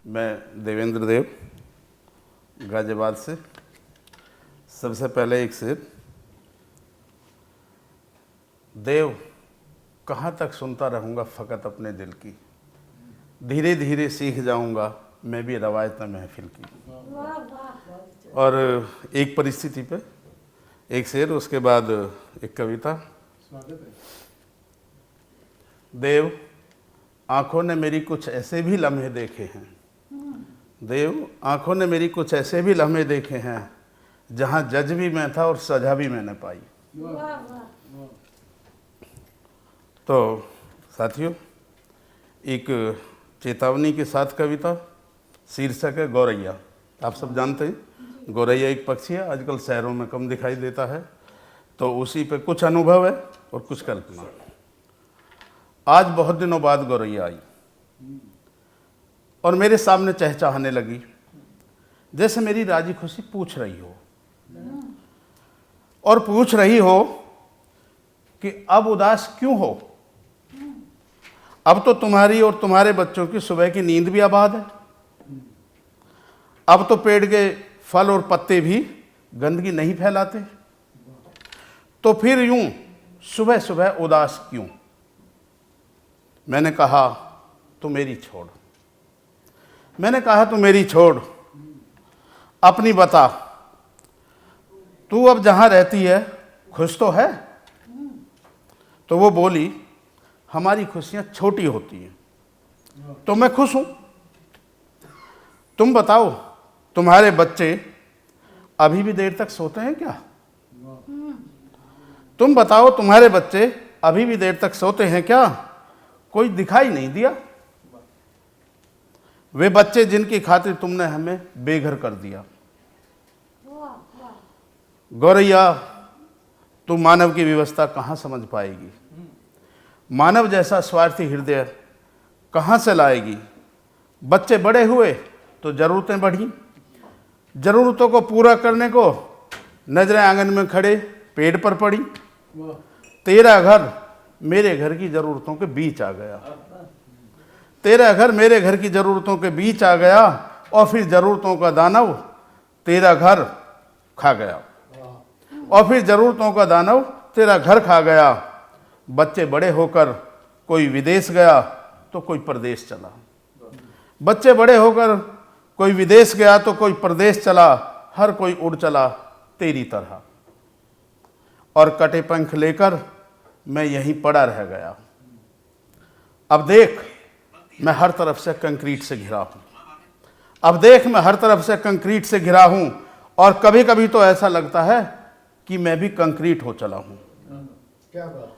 मैं देवेंद्र देव गाजियाबाद से। सबसे पहले एक शेर। देव कहाँ तक सुनता रहूँगा फ़कत अपने दिल की, धीरे धीरे सीख जाऊँगा मैं भी रवायत महफिल की। और एक परिस्थिति पे एक शेर, उसके बाद एक कविता। देव आँखों ने मेरी कुछ ऐसे भी लम्हे देखे हैं, देव आँखों ने मेरी कुछ ऐसे भी लम्हे देखे हैं जहाँ जज भी मैं था और सजा भी मैंने पाई। तो साथियों, एक चेतावनी के साथ कविता, शीर्षक है गौरैया। आप सब जानते हैं गौरैया एक पक्षी है, आजकल शहरों में कम दिखाई देता है। तो उसी पे कुछ अनुभव है और कुछ कल्पना। आज बहुत दिनों बाद गौरैया आई और मेरे सामने चहचहाने लगी, जैसे मेरी राजी खुशी पूछ रही हो, और पूछ रही हो कि अब उदास क्यों हो। अब तो तुम्हारी और तुम्हारे बच्चों की सुबह की नींद भी आबाद है। अब तो पेड़ के फल और पत्ते भी गंदगी नहीं फैलाते। तो फिर यूं सुबह सुबह उदास क्यों। मैंने कहा तू मेरी छोड़, मैंने कहा तू मेरी छोड़, अपनी बता, तू अब जहां रहती है खुश तो है। तो वो बोली हमारी खुशियां छोटी होती हैं तो मैं खुश हूं। तुम बताओ तुम्हारे बच्चे अभी भी देर तक सोते हैं क्या। तुम बताओ तुम्हारे बच्चे अभी भी देर तक सोते हैं क्या। कोई दिखाई नहीं दिया। वे बच्चे जिनकी खातिर तुमने हमें बेघर कर दिया। गौरैया तू मानव की व्यवस्था कहाँ समझ पाएगी, मानव जैसा स्वार्थी हृदय कहाँ से लाएगी। बच्चे बड़े हुए तो ज़रूरतें बढ़ी, ज़रूरतों को पूरा करने को नजरें आंगन में खड़े पेड़ पर पड़ी। तेरा घर मेरे घर की ज़रूरतों के बीच आ गया, तेरा घर मेरे घर की ज़रूरतों के बीच आ गया, और फिर ज़रूरतों का दानव तेरा घर खा गया, और फिर ज़रूरतों का दानव तेरा घर खा गया। बच्चे बड़े होकर कोई विदेश गया तो कोई परदेश चला, बच्चे बड़े होकर कोई विदेश गया तो कोई परदेश चला, हर कोई उड़ चला तेरी तरह, और कटे पंख लेकर मैं यहीं पड़ा रह गया। अब देख मैं हर तरफ से कंक्रीट से घिरा हूं, अब देख मैं हर तरफ से कंक्रीट से घिरा हूं, और कभी कभी तो ऐसा लगता है कि मैं भी कंक्रीट हो चला हूं। क्या बात।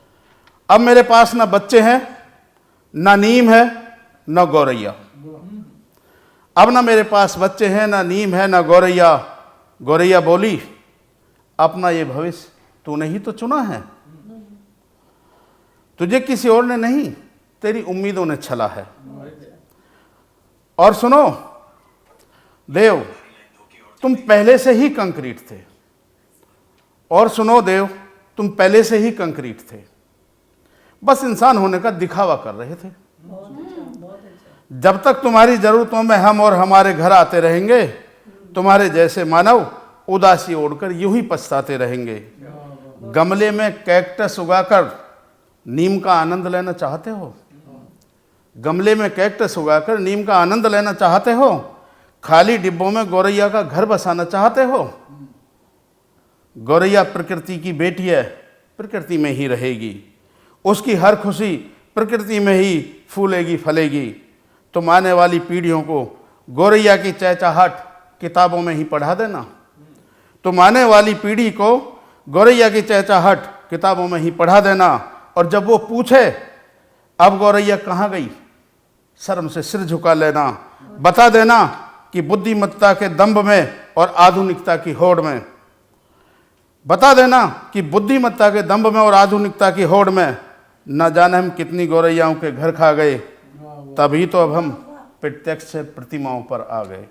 अब मेरे पास ना बच्चे हैं, ना नीम है, ना गौरैया। अब ना मेरे पास बच्चे हैं, ना नीम है, ना गौरैया। गौरैया बोली अपना ये भविष्य तूने ही तो चुना है, तुझे किसी और ने नहीं, तेरी उम्मीदों ने छला है। और सुनो देव तुम पहले से ही कंक्रीट थे, और सुनो देव तुम पहले से ही कंक्रीट थे, बस इंसान होने का दिखावा कर रहे थे। जब तक तुम्हारी जरूरतों में हम और हमारे घर आते रहेंगे, तुम्हारे जैसे मानव उदासी ओढ़कर यूं ही पछताते रहेंगे। गमले में कैक्टस उगाकर नीम का आनंद लेना चाहते हो, गमले में कैक्टस उगाकर नीम का आनंद लेना चाहते हो, खाली डिब्बों में गौरैया का घर बसाना चाहते हो। गौरैया प्रकृति की बेटी है, प्रकृति में ही रहेगी, उसकी हर खुशी प्रकृति में ही फूलेगी फलेगी। तुम आने वाली पीढ़ियों को गौरैया की चहचहाहट किताबों में ही पढ़ा देना, तुम आने वाली पीढ़ी को गौरैया की चहचहाहट किताबों में ही पढ़ा देना। और जब वो पूछे अब गौरैया कहाँ गई, शर्म से सिर झुका लेना, बता देना कि बुद्धिमत्ता के दंभ में और आधुनिकता की होड़ में, बता देना कि बुद्धिमत्ता के दंभ में और आधुनिकता की होड़ में न जाने हम कितनी गौरैयाओं के घर खा गए, तभी तो अब हम प्रत्यक्ष प्रतिमाओं पर आ गए।